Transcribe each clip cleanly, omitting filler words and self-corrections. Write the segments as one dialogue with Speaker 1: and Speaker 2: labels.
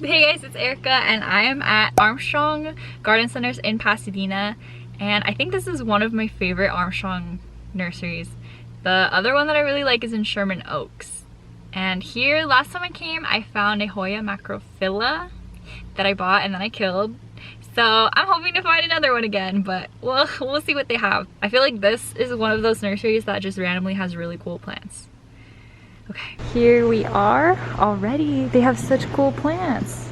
Speaker 1: Hey guys, it's Erica and I am at Armstrong Garden Centers in Pasadena, and I think this is one of my favorite Armstrong nurseries. The other one that I really like is in Sherman Oaks. And here, last time I came, I found a Hoya macrophylla that I bought and then I killed. So I'm hoping to find another one again, but we'll see what they have. I feel like this is one of those nurseries that just randomly has really cool plants. Okay, here we are already. They have such cool plants.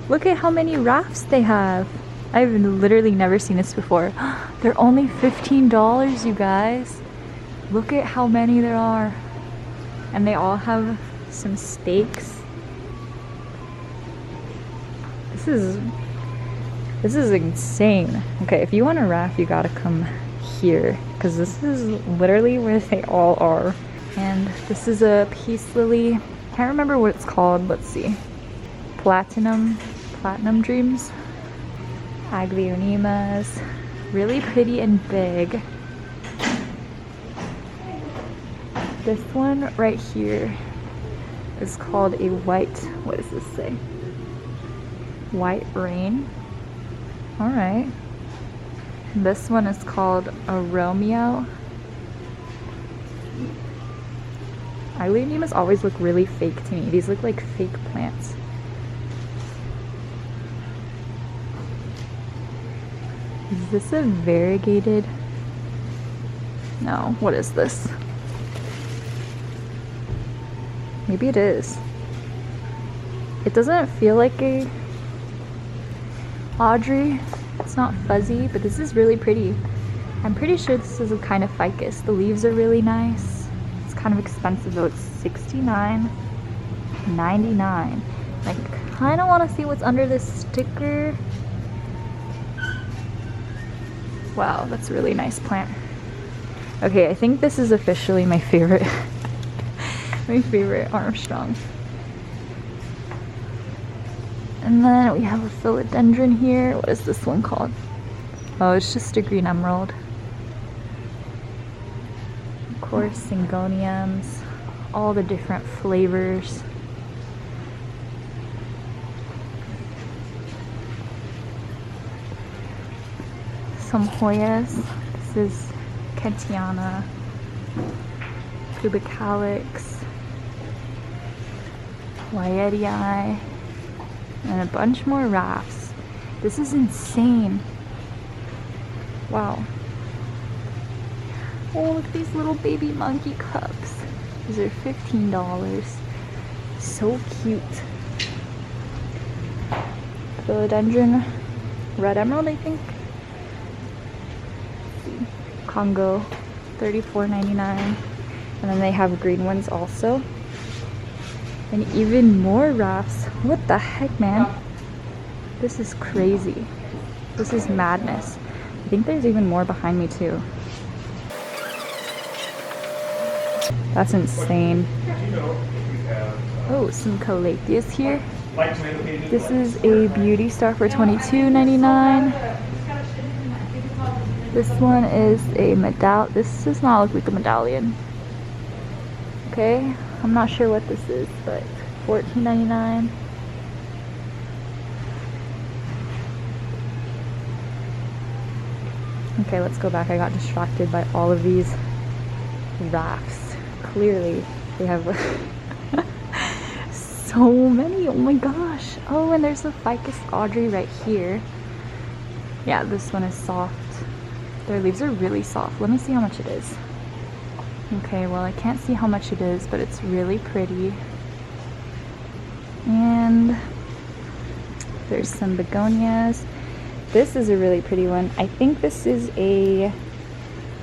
Speaker 1: Look at how many rafts they have. I've literally never seen this before. They're only $15, you guys. Look at how many there are. And they all have some stakes. This is insane. Okay, if you want a raft, you gotta come here, because this is literally where they all are. And this is a peace lily. Can't remember what it's called. Let's see. Platinum dreams. Aglaonemas. Really pretty and big. This one right here is called a white, what does this say? White rain. Alright. This one is called a Romeo. Aglaonemas always look really fake to me. These look like fake plants. Is this a variegated? No, what is this? Maybe it is. It doesn't feel like a Audrey. It's not fuzzy, but this is really pretty. I'm pretty sure this is a kind of ficus. The leaves are really nice. Kind of expensive though. It's $69.99. I kind of want to see what's under this sticker. Wow, that's a really nice plant. Okay, I think this is officially my favorite my favorite Armstrong. And then we have a philodendron here. What is this one called? Oh, it's just a green emerald. Of course, Syngoniums, all the different flavors. Some Hoyas. This is kentiana, pubicalyx, wayetii, and a bunch more rafts. This is insane. Wow. Oh, look at these little baby monkey cups. These are $15. So cute. Philodendron Red Emerald, I think. Congo, $34.99. And then they have green ones also. And even more rafts. What the heck, man? This is crazy. This is madness. I think there's even more behind me too. That's insane. Oh, some Calatheas here. This is a beauty star for $22.99. This one is a medallion. This does not look like a medallion. Okay, I'm not sure what this is, but $14.99. Okay, let's go back. I got distracted by all of these rafts. Clearly, they have so many. Oh my gosh. Oh, and there's a Ficus Audrey right here. Yeah, this one is soft. Their leaves are really soft. Let me see how much it is. Okay, well, I can't see how much it is, but it's really pretty. And there's some begonias. This is a really pretty one. I think this is a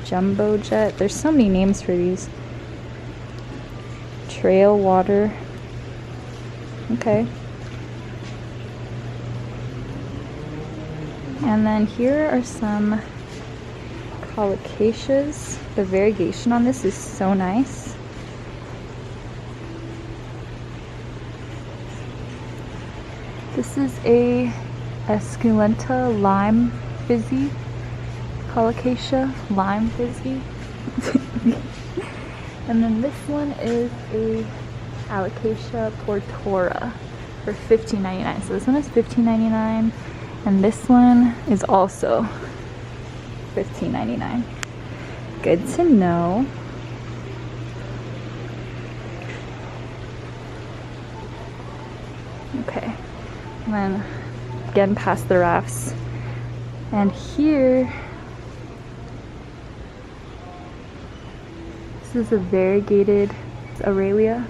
Speaker 1: jumbo jet. There's so many names for these. Trail water. Okay. And then here are some Colocasias. The variegation on this is so nice. This is a escuelenta Lime Fizzy. Colocasia Lime Fizzy. And then this one is a Alocasia portora. for $15.99. So this one is $15.99 and this one is also $15.99. Good to know. Okay, and then getting past the rafts, and here this is a variegated aralia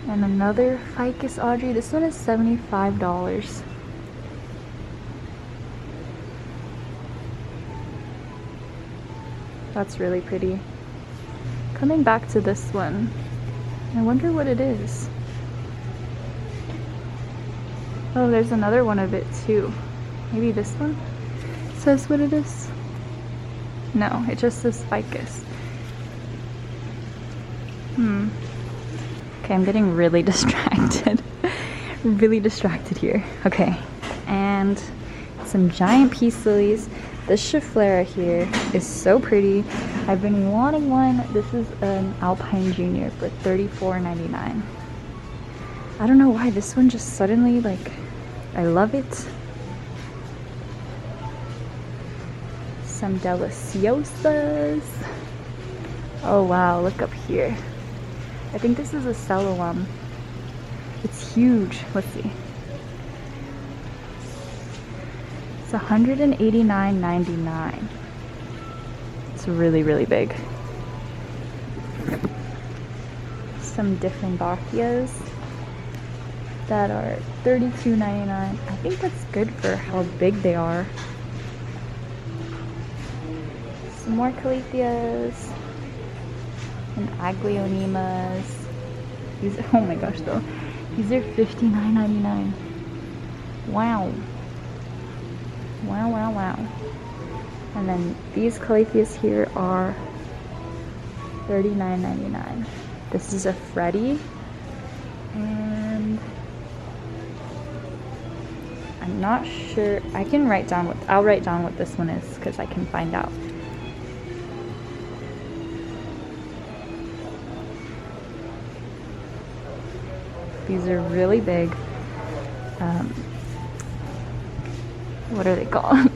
Speaker 1: and another Ficus Audrey. This one is $75. That's really pretty. Coming back to this one, I wonder what it is. Oh, there's another one of it too. Maybe this one says what it is? No, it just says Ficus. Okay, I'm getting really distracted. Really distracted here. Okay, and some giant peace lilies. This Schefflera here is so pretty. I've been wanting one. This is an Alpine Junior for $34.99. I don't know why this one just suddenly, like, I love it. Some deliciosas. Oh wow, look up here. I think this is a Syngonium. It's huge. Let's see. It's $189.99. It's really, really big. Some Dieffenbachias that are $32.99. I think that's good for how big they are. Some more Calatheas and Aglaonemas. These, oh my gosh, though. These are $59.99. Wow. Wow, wow, wow. And then these Calatheas here are $39.99. This is a Freddie. And I'm not sure. I can write down what, I'll write down what this one is because I can find out. These are really big. What are they called?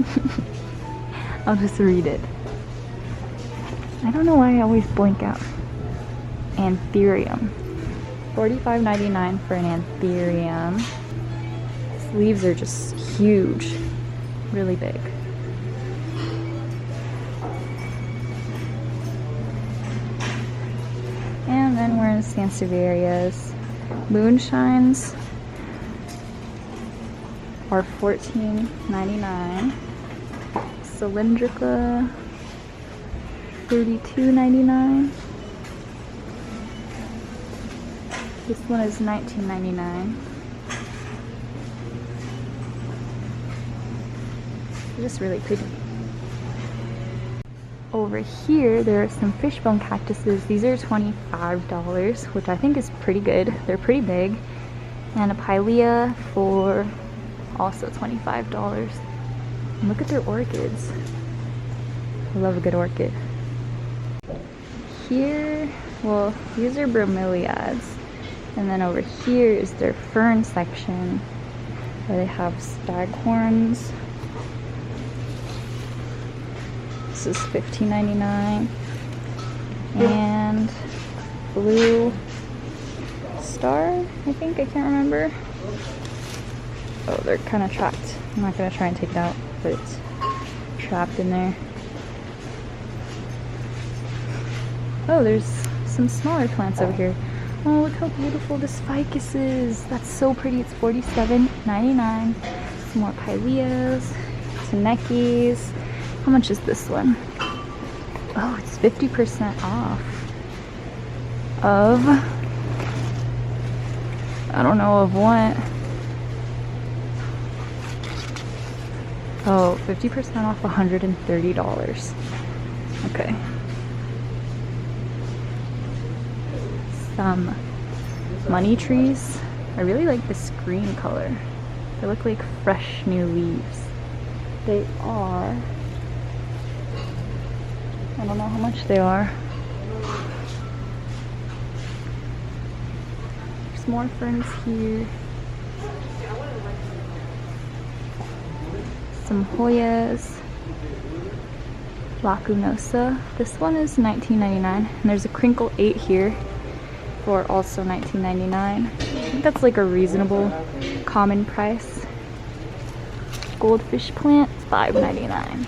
Speaker 1: I'll just read it. I don't know why I always blank out. Anthurium. $45.99 for an Anthurium. These leaves are just huge. Really big. And then we're in Sansevierias. Moonshines are $14.99. Cylindrica, $32.99. This one is $19.99. They're just really pretty. Over here, there are some fishbone cactuses. These are $25, which I think is pretty good. They're pretty big. And a pilea for also $25. And look at their orchids. I love a good orchid. Here, well, these are bromeliads. And then over here is their fern section, where they have staghorns. This is $15.99. And blue star, I think, I can't remember. Oh, they're kind of trapped. I'm not gonna try and take it out, but it's trapped in there. Oh, there's some smaller plants over here. Oh, look how beautiful this ficus is. That's so pretty. It's $47.99. Some more pileas, tenekis. How much is this one? Oh, it's 50% off of, I don't know of what. Oh, 50% off $130. Okay. Some money trees. I really like this green color. They look like fresh new leaves. They are, I don't know how much they are. more ferns here. Some Hoyas. Lacunosa. This one is $19.99. And there's a Krinkle 8 here for also $19.99. I think that's like a reasonable common price. Goldfish Plant, $5.99.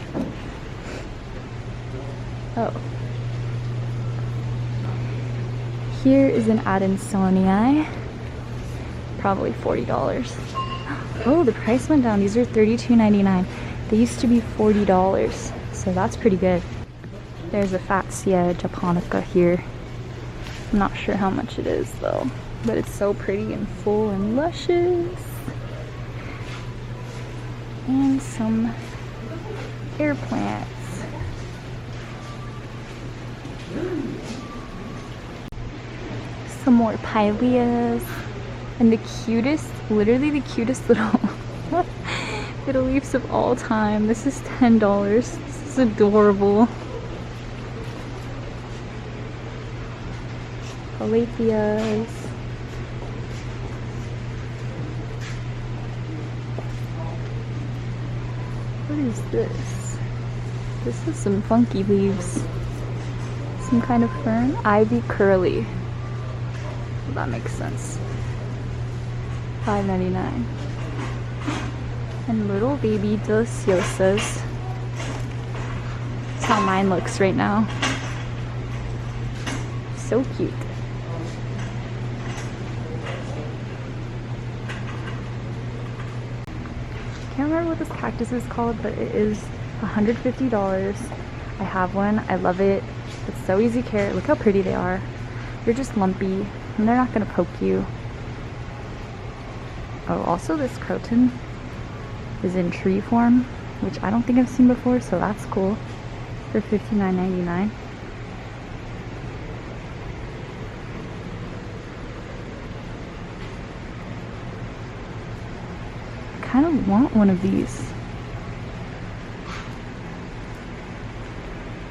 Speaker 1: Oh. Here is an Adansonii, probably $40. Oh, the price went down. These are $32.99. They used to be $40, so that's pretty good. There's a Fatsia japonica here. I'm not sure how much it is though, but it's so pretty and full and luscious. And some air plants. Some more pileas. And the cutest, literally the cutest little fiddle leaves of all time. This is $10. This is adorable. Calatheas. What is this? This is some funky leaves. Some kind of fern. Ivy curly. Well, that makes sense. $5.99. And little baby deliciosas. That's how mine looks right now. So cute. I can't remember what this cactus is called, but it is $150. I have one. I love it. It's so easy care. Look how pretty they are. They're just lumpy and they're not gonna poke you. Oh, also this croton is in tree form, which I don't think I've seen before, so that's cool. For $59.99. I kind of want one of these,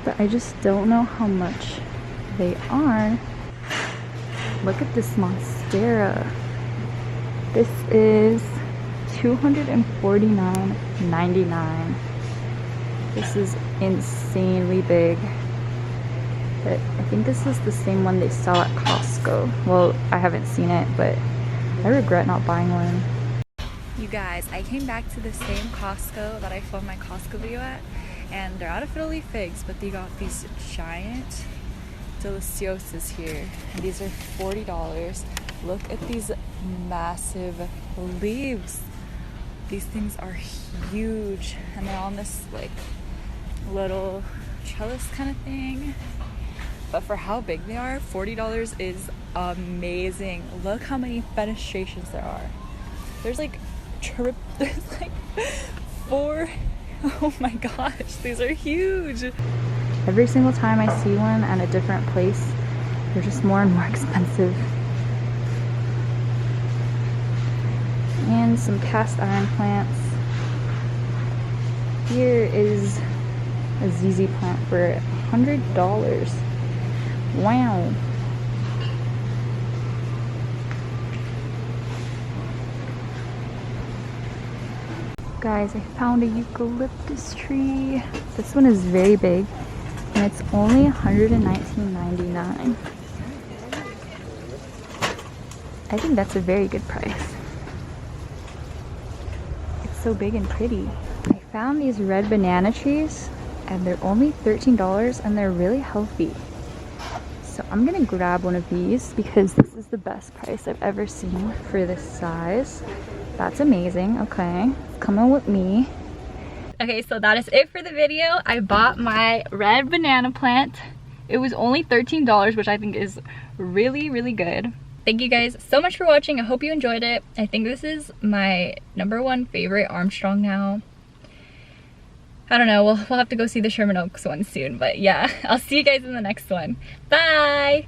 Speaker 1: but I just don't know how much they are. Look at this Monstera. This is $249.99. This is insanely big. But I think this is the same one they sell at Costco. Well, I haven't seen it, but I regret not buying one. You guys, I came back to the same Costco that I filmed my Costco video at, and they're out of Fiddle Leaf Figs, but they got these giant deliciosas here, and these are $40. Look at these massive leaves. These things are huge, and they're on this like little trellis kind of thing, but for how big they are, $40 is amazing. Look how many fenestrations there are. There's like there's like 4. Oh my gosh, these are huge. Every single time I see one at a different place, they're just more and more expensive. And some cast iron plants. Here is a ZZ plant for $100. Wow. Guys, I found a eucalyptus tree. This one is very big, and it's only $119.99. I think that's a very good price. It's so big and pretty. I found these red banana trees, and they're only $13, and they're really healthy. So I'm gonna grab one of these because this is the best price I've ever seen for this size. That's amazing. Okay, come on with me. Okay, so that is it for the video. I bought my red banana plant. It was only $13, which I think is really, really good. Thank you guys so much for watching. I hope you enjoyed it. I think this is my #1 favorite Armstrong now. I don't know, we'll have to go see the Sherman Oaks one soon, but yeah, I'll see you guys in the next one. Bye!